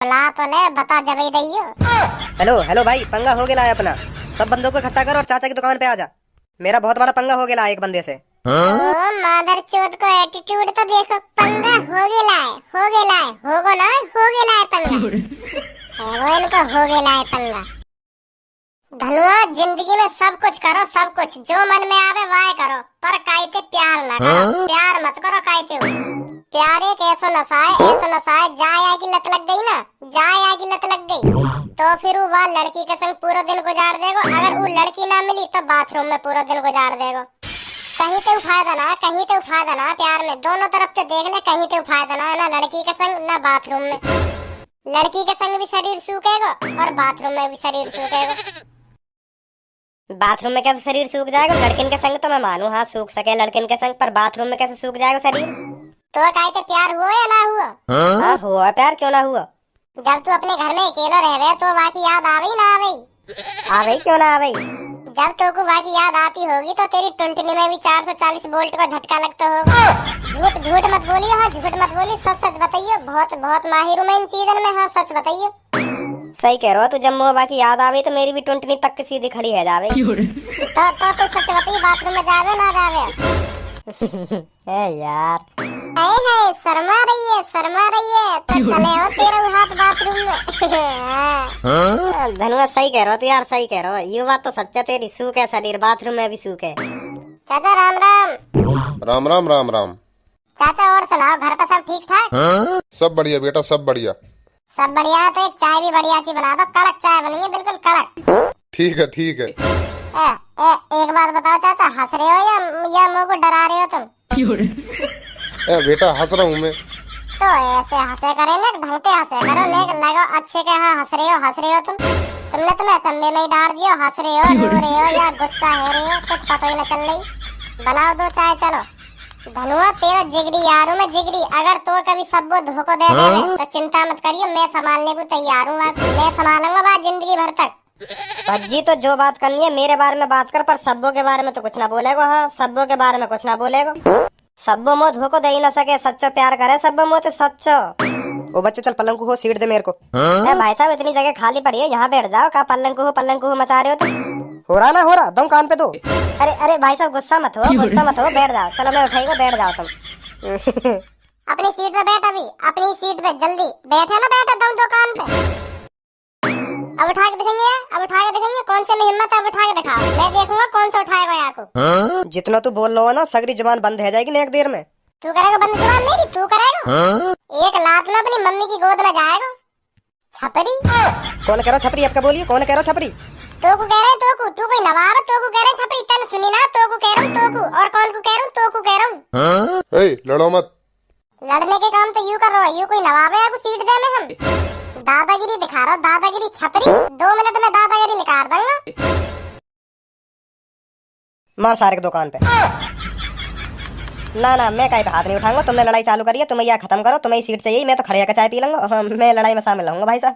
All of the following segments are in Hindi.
बुला तो ले, बता जब ही दइयो। हेलो हेलो भाई, पंगा हो गया है अपना। सब बंदों को इकट्ठा कर और चाचा की दुकान पे आ जा। मेरा बहुत बड़ा पंगा हो गया है एक बंदे से। ओ मादर चोद को एटीट्यूड तो देखो। पंगा हो गया है, होगो ना, हो गया है पंगा। है इनको हो गया है पंगा। धनुआ जिंदगी में सब कुछ करो, सब कुछ जो मन में आवे वाह करो, पर कायते प्यार ना करो। प्यार मत करो कायते। प्यार एक ऐसा नशा है, जाए आगे लत लग गई ना, जाए आगे लत लग गई तो फिर वो लड़की के संग पूरा दिन गुजार देगो। अगर वो लड़की ना मिली तो बाथरूम में पूरा दिन गुजार देगो। कहीं तो फायदा ना प्यार में। दोनों तरफ से देख ले, कहीं तो फायदा ना लड़की के संग ना बाथरूम में। लड़की के संग भी शरीर सूखेगा और बाथरूम में भी शरीर सूखेगा। बाथरूम में कैसे शरीर सूख जाएगा? लड़किन के संग तो मैं मानू, हाँ सूख सके लड़किन के संग, पर बाथरूम में कैसे सूख जाएगा शरीर? तो काहे प्यार हुआ या ना हुआ? हाँ हुआ प्यार, क्यों ना हुआ। जब तू अपने घर में अकेला रहे तो बाकी याद आवे ना आवे? आवे क्यों ना आवे। जब तो को बाकी याद आती होगी तो तेरी टुनटुनी में भी 440 वोल्ट का झटका लगता होगा। झूठ मत बोलिए, हाँ झूठ मत बोलिए, सच बताइए। बहुत माहिर हूँ मैं इन चीजों में, हाँ सच बताइए। सही कह रहे हो। तू जब मुँह बाकी याद आवे तो मेरी भी टुनटुनी तक सीधी खड़ी है जावे। तो सच बताइए, बाथरूम में जावे ना जावे? है यार, है शर्मा रही है तो चले हो तेरे हाथ बाथरूम में। धनुआ सही कह रहे हो तो यार, सही कह रहे हो। ये बात तो सच्चा तेरी, सूख है शरीर, बाथरूम में भी सूख है। चाचा राम राम। राम राम राम राम। चाचा और सुनाओ, घर पर सब ठीक ठाक? सब बढ़िया बेटा, सब बढ़िया। सब बढ़िया है तो एक चाय भी बढ़िया सी बना दो, कड़क चाय बनेगी, बिल्कुल कड़क। ठीक है ठीक है। एक बात बताओ चाचा, हंस रहे हो या मुंह को डरा रहे हो तुम? बेटा हंस रहा हूँ मैं। तो ऐसे हंसे करे ना, ढंग से हंसे करो, नेक लगो अच्छे के। हाँ हंस रहे हो तुमने तुम्हें अचंभे में ही डाल दियो। हंस रहे हो, रो रहे हो या गुस्सा है रहे हो, कुछ पता ही न चल रही। बनाओ दो चाय चलो। धनुआ तेरा जिगरी यार हूँ मैं, जिगरी। अगर तो कभी सबको धोखा दे दे तो चिंता मत करियो, मैं संभालने को तैयार हूँ। मैं संभालूंगा बात जिंदगी भर तक। जी तो जो बात करनी है मेरे बारे में बात कर, पर सब्बों के बारे में तो कुछ ना बोलेगा। हाँ सब्बों के बारे में कुछ ना बोलेगा। सब्बो मोह धोखो दे ही ना सके, सच्चो प्यार करे सब्बो मोह तो सच्चो। ओ बच्चे चल पलंग को सीट दे मेरे को। भाई साहब इतनी जगह खाली पड़ी है, यहाँ बैठ जाओ। का पलंग को मचा रहे हो तुम? हो रहा दम कान पे दो। अरे भाई साहब गुस्सा मत हो, बैठ जाओ। चलो मैं उठाएगा, बैठ जाओ तुम। अपनी सीट पे बैठ, अभी अपनी सीट पे जल्दी बैठे ना, बैठे दम दो कान पे। अब उठा के दिखेंगे कौन से में हिम्मत है, अब उठा के दिखाओ। मैं देखूंगा कौन सा उठाएगा यहाँ को। जितना तू बोल रहा है ना, सगरी जुबान बंद है जाएगी एक देर में। तू करेगा बंद जुबान मेरी? तू करेगा? एक लात में अपनी मम्मी की गोद में जाएगा। छपरी कौन कह रहा छपरी? आपका बोलिए, कौन कह रहा छपरी? तो को कह रहे, तू कोई नवाब, तो को कह रहे छपरी। तन सुनी ना, तो को कह रहा हूँ, तो को और कौन को कह रहा हूँ, तो को कह रहा हूँ। लड़ो मत। लड़ने के काम तो यू कर रहा है, यू कोई नवाब है या सीट दे में हम? दादागिरी दिखा रहा, दादागिरी छपरी। 2 मिनट में दादागिरी निकाल दूंगा। मार सारे दुकान पे। ना मैं कहीं पे हाथ नहीं उठाऊंगा। तुमने लड़ाई चालू करी है, तुम्हें यह खत्म करो। तुम्हें सीट चाहिए, मैं तो खड़े होकर चाय पी लूंगा। हाँ, मैं लड़ाई में शामिल रहूंगा भाई साहब।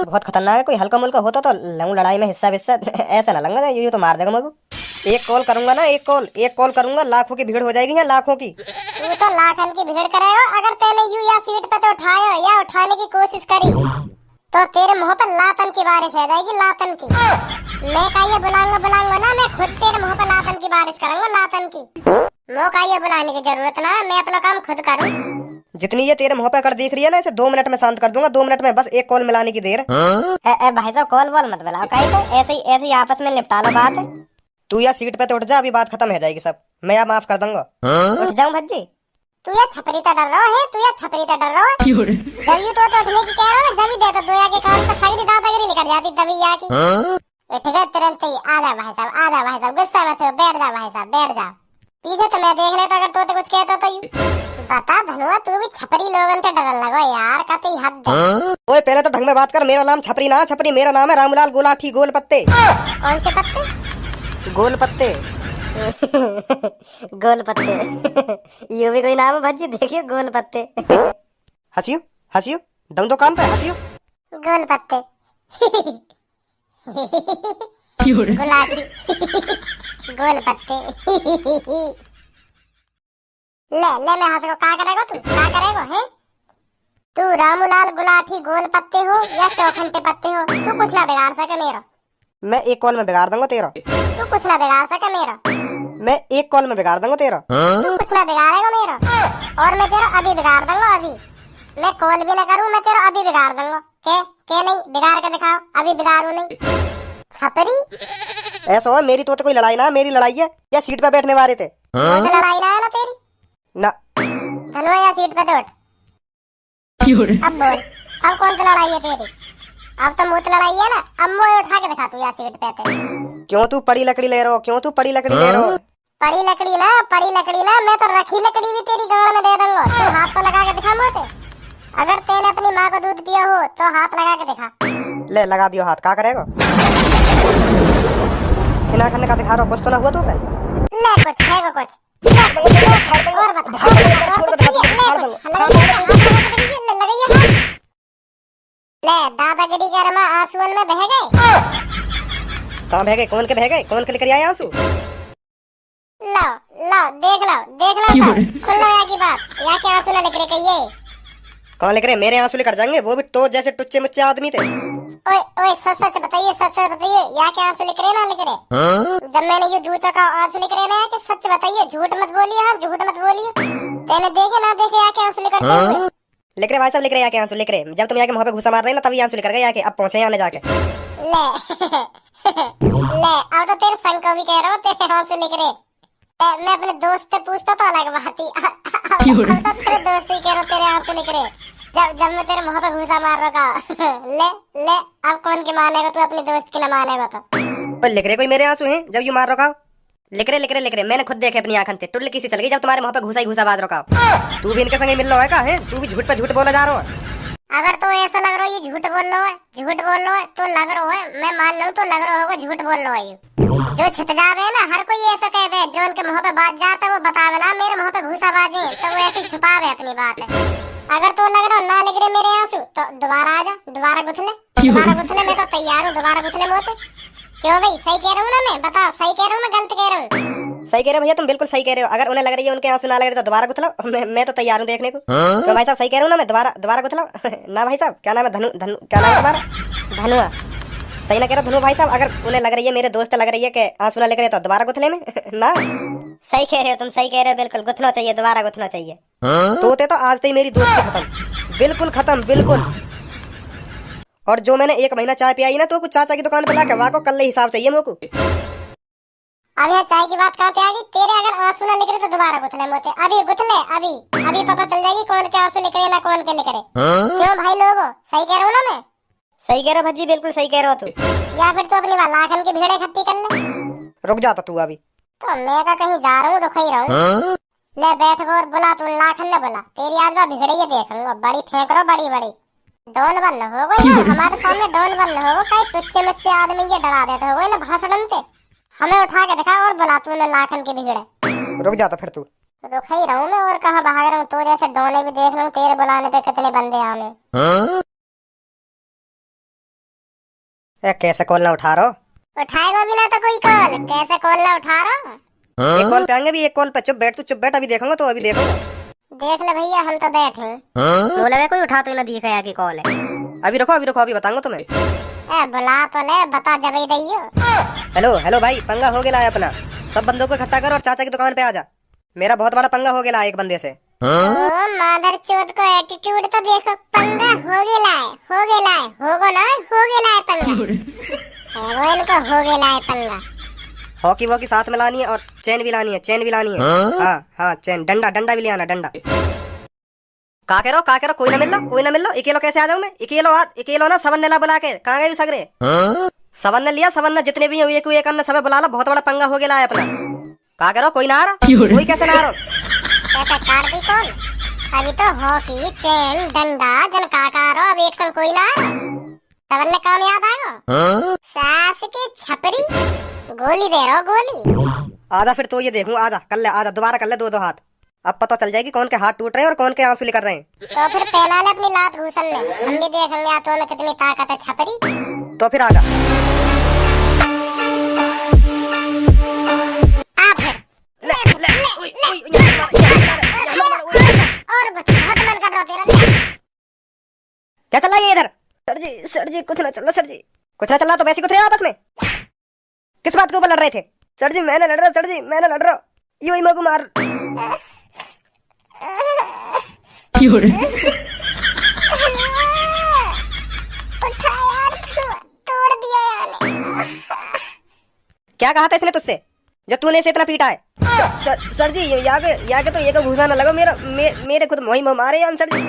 बहुत खतरनाक है, कोई हल्का मुल्का होता तो लूं लड़ाई में हिस्सा ऐसा ना लूंगा, ये तो मार देगा मुझे। एक कॉल करूंगा ना, एक कॉल करूंगा, लाखों की भीड़ हो जाएगी यहाँ, लाखों की। तू तो लाखन की भीड़ करेगा। अगर तूने यू या सीट पे तो उठाया या उठाने की कोशिश करी तो तेरे मुंह पर लातन की बारिश हो जाएगी, लातन की। मैं का ये बुलाऊंगा ना, मैं खुद तेरे मुंह पर लातन की बारिश करूंगा, लातन की। मुँह का ये बुलाने की जरूरत ना, मैं अपना काम खुद करूँ। जितनी ये तेरे मुंह पे कर दिख रही है ना, इसे 2 मिनट में शांत कर दूंगा। 2 मिनट में बस एक कॉल मिलाने की देर। भाई साहब कॉल वॉल मत मिलाओ, ऐसे ही आपस में निपटा लो बात। तू या सीट पे तो उठ जा, अभी बात खत्म हो जाएगी सब। मैं आप माफ कर दूंगा। उठ जाऊं भज्जी? तू या छपरी तो डर रहा है, जब यू तो उठने की कह रहा है, जब ही दे तो दोया के कान पर सगरी दादागिरी निकल जाती तभी या की। उठ गए तुरंत ही। आजा भाई साहब, गुस्सा मत हो, बैठ जा भाई साहब, बैठ जा। पीछे तो मैं देख लेता, अगर तो कुछ कहता तो यू। बता धनुआ, तू भी छपरी लोगन के डर लगो यार, का तो हद है। ओए पहले तो ढंग में बात कर। मेरा नाम छपरी ना, छपरी मेरा नाम है रामलाल गुलाठी गोल पत्ते। कौन से पत्ते? गोल पत्ते। गोल पत्ते। ये भी कोई नाम है भज्जी, देखियो गोल पत्ते। हंसियो दम दो कान पे, हंसियो। गोल पत्ते। गुलाटी। गोल पत्ते। ले मैं हंस को क्या करेगा तू? क्या करेगा है? तू तू रामूलाल गुलाटी गोल पत्ते हो या चौखंटे पत्ते हो, तू कुछ ना बिगाड़ सके मेरा। मैं एक कॉल में बिगाड़ दूंगा तेरा। तू कुछ ना बिगाड़ सके मेरा। मैं एक कॉल में बिगाड़ दूंगा तेरा। तू कुछ ना बिगाड़ेगा मेरा। और मैं तेरा अभी बिगाड़ दूंगा। अभी मैं कॉल भी ना करूं, मैं तेरा अभी बिगाड़ दूंगा। के नहीं बिगाड़ के दिखाओ, अभी बिगाड़ू नहीं। छपरी ऐसा हो मेरी तो कोई लड़ाई ना, मेरी लड़ाई है या सीट पे बैठने वाले थे। वो तो लड़ाई ना है ना तेरी ना। धनवा या सीट पे तो उठ। अब बोल, अब कौन सी लड़ाई है तेरी? अब तो मुझ लड़ाई है ना, अब मुझे उठा के दिखा तू या सीट पे थे। क्यों तू पड़ी लकड़ी ले रहा हो? क्यों तू पड़ी लकड़ी ले रहा हो? पड़ी लकड़ी ना, मैं तो रखी लकड़ी भी तेरी गाड़ में दे दूंगा। तू हाथ तो लगा के दिखा मोटे। अगर तेने अपनी माँ को दूध पिया हो तो हाथ लगा के दिखा। ले लगा दियो हाथ, क्या करेगा? बिना करने का दिखा रहा, कुछ तो ना हुआ तू पे? ले कुछ है को कुछ और बता। ले दादागिरी के रमा आंसुओं में बह गए। कहाँ बह गए? कौन के बह गए? कौन के लेकर आए आंसू? लो देख लो सब। सुन लो यहाँ की बात, यहाँ के आंसू ना लिख रहे कहिए। कौन लिख रहे? मेरे आंसू लेकर जाएंगे? वो भी तो जैसे टुच्चे मुच्चे आदमी थे। ओए सच बताइए, यहाँ के आंसू लिख रहे ना लिख रहे? जब मैंने ये दूचा का आंसू लिख रहे ना, कि सच बताइए, झूठ मत बोलिए। हाँ झूठ मत बोलिए। तेने देखे ना देखे यहाँ के आंसू लेकर लिख रहे भाई साहब, लिख रहे यहाँ के आंसू लिख रहे। जब तुम यहाँ के मुँह पे घुसा मार रहे ना तभी आंसू लिख रहे यहाँ के। अब पहुंचे यहाँ ले जाके। ले अब तो तेरे संग को भी कह रहा हूँ, तेरे आंसू लिख रहे। मैं अपने दोस्त से पूछता तो अलग बात ही। अब तो तेरे दोस्त ही कह रहा तेरे आंसू लिख रहे। जब मैं तेरे मुंह पे घुसा मार रहा। ले अब कौन की मानेगा तू? अपने दोस्त की ना मानेगा तो लिख रहे कोई मेरे आंसू हैं जब यू मार रखा? लिख रहे मैंने खुद देखे अपनी आंखन से। टुल्ली किसी चल गई जब तुम्हारे मुंह पे घुसा बाज रखा। तू भी इनके संगे मिल रहा है का है? तू भी झूठ पे झूठ बोला जा रहा है। अगर तो ऐसा लग रहा है ये झूठ बोल रहा है तो लग रहा है, मैं मान लूं तो लग रहा होगा झूठ बोल रहा है। जो छिट जावे ना, हर कोई ऐसा कहे जो उनके मुंह पे बात जाता है वो बतावे ना मेरे मुंह पे घुसा बाजे, तो वो ऐसे छुपावे अपनी बात है। अगर तो लग रहा ना लिख रहे मेरे आंसू तो दोबारा आ जा, दोबारा गुथले। मैं तो तैयार हूँ दोबारा गुथले मोते। क्यों भाई, सही कह रहा हूँ ना मैं? बताओ सही कह रहा हूँ मैं गलत कह रहा हूँ? सही कह रहे हो भैया, तुम बिल्कुल सही कह रहे हो। अगर उन्हें लग रही है उनके आंसू ना लग रहे तो दोबारा गुथलाओ। मैं तो तैयार हूँ देखने को। तो भाई साहब सही कह रहा हूँ ना मैं? दोबारा गुथलाओ ना भाई साहब? क्या नाम है? धनु क्या नाम है तुम्हारा? धनुआ। सही ना कह रहा धनु भाई साहब? अगर उन्हें लग रही है, मेरे दोस्त लग रही है कि आंसू ना लग रहे तो दोबारा गुथले में ना। सही कह रहे हो तुम, सही कह रहे हो, बिल्कुल गुथना चाहिए, दोबारा गुथना चाहिए। तोते तो आज से ही मेरी दोस्ती खत्म, बिल्कुल खत्म, बिल्कुल। और जो मैंने 1 महीना चाय पियाई ना तो कुछ चाचा की दुकान पे लाके वहाँ को कल हिसाब चाहिए मेरे को। अब यहाँ चाय की बात कहाँ पे आ गई? तेरे अगर आंसू ना लिख रहे तो दोबारा गुथले मोते। अभी गुथले, अभी पता चल जाएगी कौन के आंसू लिख रहे ना कौन के लिख रहे। क्यों भाई लोगो, सही कह रहा हूँ ना मैं? सही कह रहा भज्जी, बिल्कुल सही कह रहा तू। या फिर तो अपनी लाखन की भीड़ इकट्ठी कर ले। रुक जाता तू अभी। तो मैं का कहीं जा रहा हूँ, रुक ही रहा हूँ। ले बैठ गो और बुला तू लाखन ने बोला। तेरी आज बार भिड़े ये देखूंगा, बड़ी फेंक रहा बड़ी। डोल बन हो गई ना हमारे सामने, डोल बन हो गई। टुच्चे मुच्चे आदमी ये डरा देते हो गए ना भाषण पे। हमें उठा के दिखा और बुला तू ने लाखन की भीड़। रुक जाता फिर तू। रुक ही रहा हूँ मैं, और कहाँ भाग रहा हूँ? तो जैसे डोले भी देख रहा हूँ, तेरे बुलाने पे कितने बंदे आने। कैसे कॉल ना उठा रहा? उठाएगा भी ना तो कोई कॉल, कैसे कॉल ना उठा रहा? एक कॉल पे आएंगे भी, एक कॉल पे। चुप बैठ, अभी देखूंगा तो अभी देखूंगा। देख ले भैया, हम तो बैठे। तो लगा कोई उठा तो ना दिखा है कि कॉल है। अभी रखो, अभी बताऊंगा तुम्हें। बुला तो ले, बता जब ही दइयो। हेलो भाई, पंगा हो गया है अपना। सब बंदों को इकट्ठा कर और चाचा की दुकान पे आ जा। मेरा बहुत बड़ा पंगा हो गया एक बंदे से। मादर चोद को एटीट्यूड तो देखो। पंगा हो गया है, होगो ना हो गया है पंगा। वो इनको हो गया है पंगा। हॉकी वॉकी साथ में लानी है और चेन भी लानी है। हाँ चेन, डंडा भी ले आना, डंडा। का करो कोई ना मिल लो। अकेलो कैसे आ जाऊं मैं? अकेलो ना सबन ने ला बुला के। कहाँ गए सगरे? सबन ने लिया, सबन ने जितने भी एक सब बुला लो। बहुत बड़ा पंगा हो गया है अपना। का करो कोई ना आ रहा? कोई कैसे ना आ रहा? कैसे काट दी कौन? अभी तो हॉकी, चेन, डंडा जन काकारो, अब एक संग कोई ना आ रहा। सबन ने काम याद आएगा। सास के छपरी गोली दे रहा, गोली। आजा फिर तो ये देखूं, आजा कर ले, आजा दोबारा कर ले दो हाथ। अब पता चल जाएगी कौन के हाथ टूट रहे हैं और कौन के आंसू निकल रहे हैं। तो फिर पहना ले अपनी लात घूसन ले, हम भी देखेंगे तो में कितनी ताकत है छपरी। तो फिर आजा। क्या चल रहा है ये इधर? सर जी कुछ ना चल रहा सर जी, कुछ ना चल रहा तो वैसे कुछ रहे आपस में? किस बात के ऊपर लड़ रहे थे? सर जी मैंने लड़ रहा, सर जी मैंने लड़ रहा, यूं ही मगु मार। उठा यार, तोड़ दिया यार। क्या कहा था इसने तुझसे जो तूने इसे इतना पीटा है? सर जी याके तो ये को घुसा ना लगो, मेरे खुद मोही मारे यार सर जी।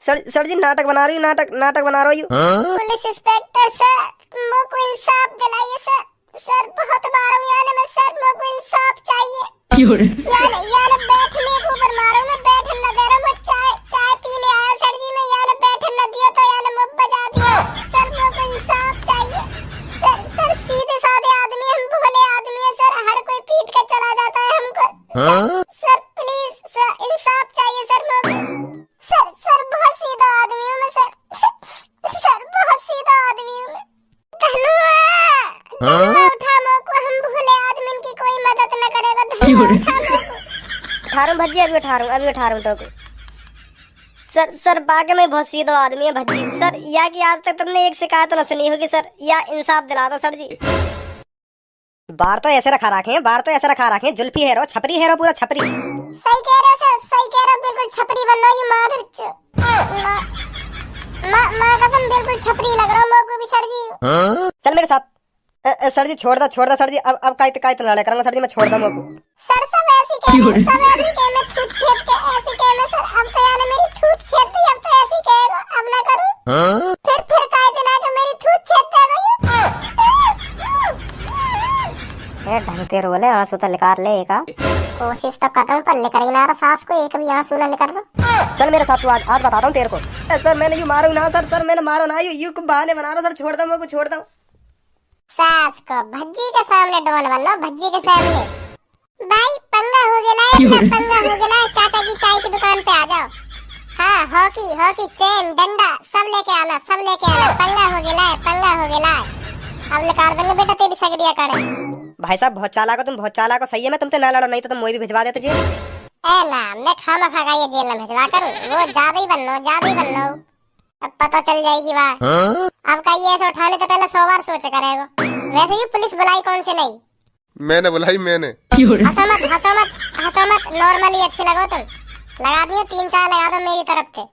सर जी नाटक बना रही हूँ, नाटक बना रही हूँ। पुलिस इंस्पेक्टर सर, मुझको इंसाफ दिलाइए सर। सर बहुत मारो यार मैं सर, मुझको इंसाफ चाहिए। यार बैठने के ऊपर मारो, मैं बैठने न दे रहा, मैं चाय पीने आया सर जी, मैं यार बैठने न दिया तो यार मुझ बजा दिया। सर मुझको इंसाफ चाहिए सर, सीधे साधे आदमी, हम भोले आदमी है सर, हर कोई पीट के चला जाता है हमको। सर प्लीज सर इंसाफ चाहिए सर मुझको। सर बहुत सीधा आदमी हूँ मैं सर बहुत सीधा आदमी हूँ मैं। धनुआ उठा मोको, हम भोले आदमी की कोई मदद न करेगा। धनुआ उठा मोको। उठा रहा हूँ भज्जी, अभी उठा रहा हूँ तो। सर बाकी में बहुत सीधा आदमी है भज्जी। सर या कि आज तक तुमने एक शिकायत न सुनी होगी सर, या इंसाफ दिला दो सर जी। बार तो ऐसे रखा रखे, जुल्फी है रो, छपरी है रो, पूरा छपरी। सही कह रहे हो सर, सही कह रहे हो, बिल्कुल छपरी बन रही हूँ। माँ कसम बिल्कुल छपरी लग रहा हूँ मोको भी सर जी। चल मेरे साथ। सर जी छोड़ दो सर जी, अब काय लड़ाई करूंगा सर जी, मैं छोड़ दूं मोको। सर सब ऐसी कह मैं थूत छेद के ऐसी कह मैं सर, अब तो यार मेरी थूत छेद दी, अब तो ऐसी कहेगा, अब ना करूं। फिर काय दिन आके मेरी थूत छेद दे गई। ढंग के रोले आंसू तो निकाल ले एक। कोशिश तो कर रहा हूँ पर लेकर ही ना रहा सास को, एक भी आंसू ना लेकर रहा। चल मेरे साथ तू, आज बताता हूँ तेरे को। सर मैंने यूं मारू ना सर मैंने मारा ना, यूं बहाने बना रहा सर, छोड़ दो मेरे को, छोड़ दो। सास को भज्जी के सामने डोन बन लो, भज्जी के सामने। भाई पंगा हो गया, पंगा हो गया, चाचा की चाय की दुकान पे आ जाओ। हाँ हॉकी चेन डंडा सब लेके आना, पंगा हो गया। अब निकाल देंगे बेटा तेरी सगड़िया काटे। भाई साहब बहुत चालाक हो तुम, बहुत चालाक हो। सही है मैं तुमसे ना लड़ो, नहीं तो तुम मोई भी भिजवा देते जी। ए ना मैं खामा खा ये जेल में भिजवा कर, वो ज्यादा ही बन लो। अब पता चल जाएगी बात। अब का ये ऐसे उठाने तो पहले 100 बार सोच करेगा। वैसे ही पुलिस बुलाई कौन से नहीं? मैंने बुलाई मैंने। हंसो मत, नॉर्मली अच्छी लगो तुम। लगा दियो 3-4 लगा दो मेरी तरफ से।